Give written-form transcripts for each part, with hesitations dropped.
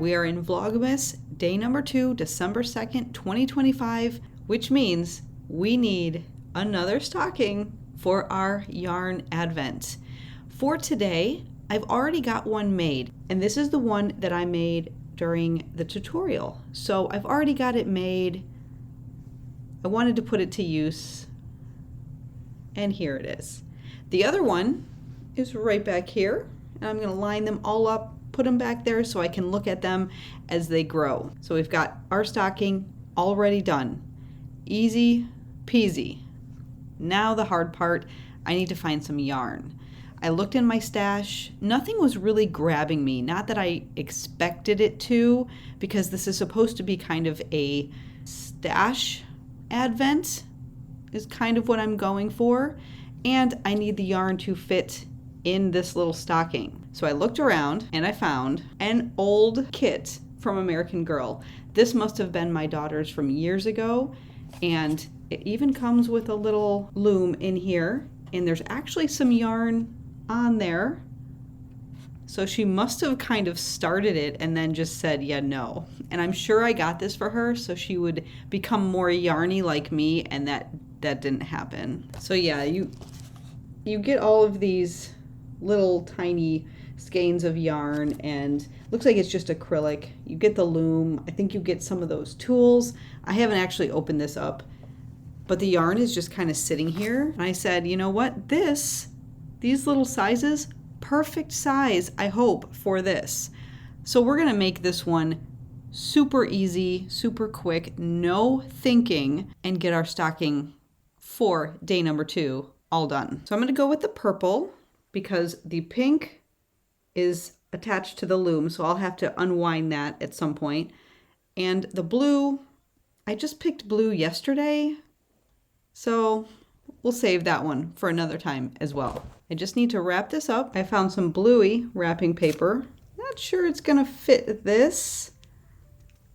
We are in Vlogmas, day number 2, December 2nd, 2025, which means we need another stocking for our yarn advent. For today, I've already got one made, and this is the one that I made during the tutorial. So I've already got it made. I wanted to put it to use, and here it is. The other one is right back here, and I'm going to line them all up, put them back there so I can look at them as they grow. So we've got our stocking already done. Easy peasy. Now the hard part, I need to find some yarn. I looked in my stash. Nothing was really grabbing me. Not that I expected it to, because this is supposed to be kind of a stash advent is kind of what I'm going for. And I need the yarn to fit in this little stocking. So I looked around and I found an old kit from American Girl. This must have been my daughter's from years ago. And it even comes with a little loom in here. And there's actually some yarn on there. So she must have kind of started it and then just said, yeah, no. And I'm sure I got this for her so she would become more yarny like me, and that didn't happen. So yeah, you get all of these little tiny skeins of yarn, and looks like it's just acrylic. You get the loom. I think you get some of those tools. I haven't actually opened this up, but the yarn is just kind of sitting here. And I said, you know what? These little sizes, perfect size, I hope, for this. So we're gonna make this one super easy, super quick, no thinking, and get our stocking for day number 2 all done. So I'm gonna go with the purple because the pink is attached to the loom, so I'll have to unwind that at some point. And the blue, I just picked blue yesterday, so we'll save that one for another time as well. I just need to wrap this up. I found some bluey wrapping paper. Not sure it's gonna fit this,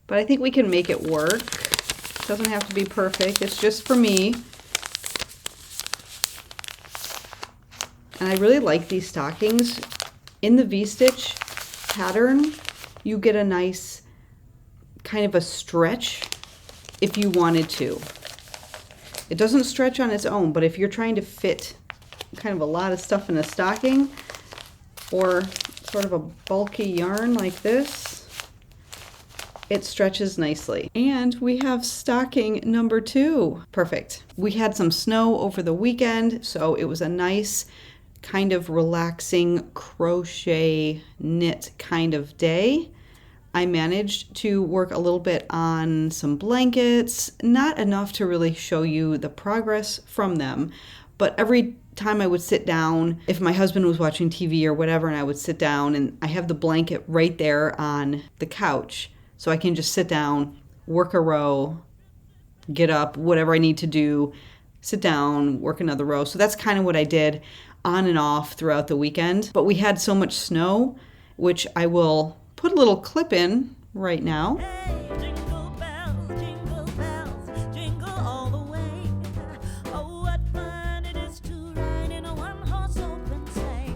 but I think we can make it work. Doesn't have to be perfect, it's just for me. And I really like these stockings. In the V-stitch pattern, you get a nice kind of a stretch if you wanted to. It doesn't stretch on its own, but if you're trying to fit kind of a lot of stuff in a stocking or sort of a bulky yarn like this, it stretches nicely. And we have stocking number 2. Perfect. We had some snow over the weekend, so it was a nice kind of relaxing crochet knit kind of day. I managed to work a little bit on some blankets, not enough to really show you the progress from them, but every time I would sit down, if my husband was watching TV or whatever, and I would sit down, and I have the blanket right there on the couch, so I can just sit down, work a row, get up, whatever I need to do, sit down, work another row. So that's kind of what I did on and off throughout the weekend. But we had so much snow, which I will put a little clip in right now. Jingle bells, jingle all the way. Oh, what fun it is to ride in a one-horse open sleigh.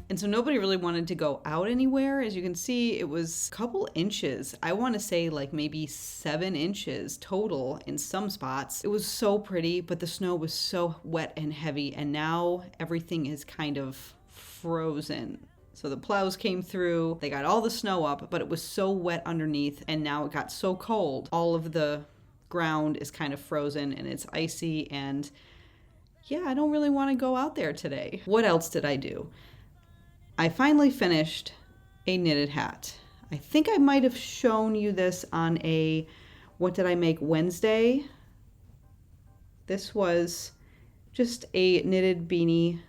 And so nobody really wanted to go out anywhere. As you can see, it was a couple inches. I want to say like maybe 7 inches total in some spots. It was so pretty, but the snow was so wet and heavy, and now everything is kind of frozen. So the plows came through, they got all the snow up, but it was so wet underneath, and now it got so cold. All of the ground is kind of frozen and it's icy, and yeah, I don't really want to go out there today. What else did I do? I finally finished a knitted hat. I think I might have shown you this on a What Did I Make Wednesday. This was just a knitted beanie.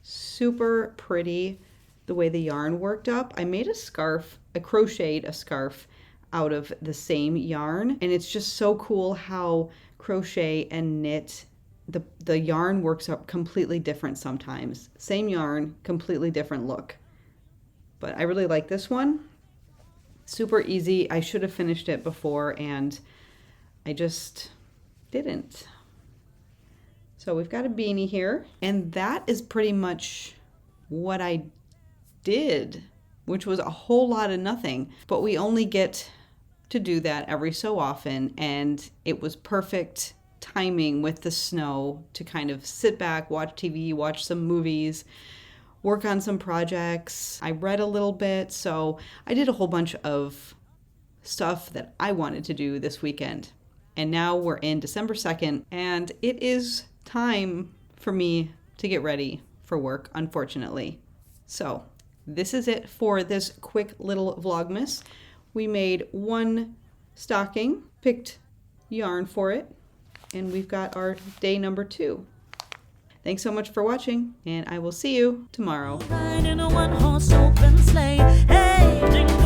Super pretty the way the yarn worked up. I made a scarf, I crocheted a scarf out of the same yarn, and it's just so cool how crochet and knit, the yarn works up completely different sometimes. Same yarn, completely different look. But I really like this one. Super easy. I should have finished it before, and I just didn't. So we've got a beanie here, and that is pretty much what I did, which was a whole lot of nothing, but we only get to do that every so often, and it was perfect timing with the snow to kind of sit back, watch TV, watch some movies, work on some projects. I read a little bit, so I did a whole bunch of stuff that I wanted to do this weekend. And now we're in December 2nd, and it is time for me to get ready for work, unfortunately. So this is it for this quick little Vlogmas. We made one stocking, picked yarn for it, and we've got our day number 2. Thanks so much for watching, and I will see you tomorrow. Ride in a one-horse open sleigh. Hey, jingle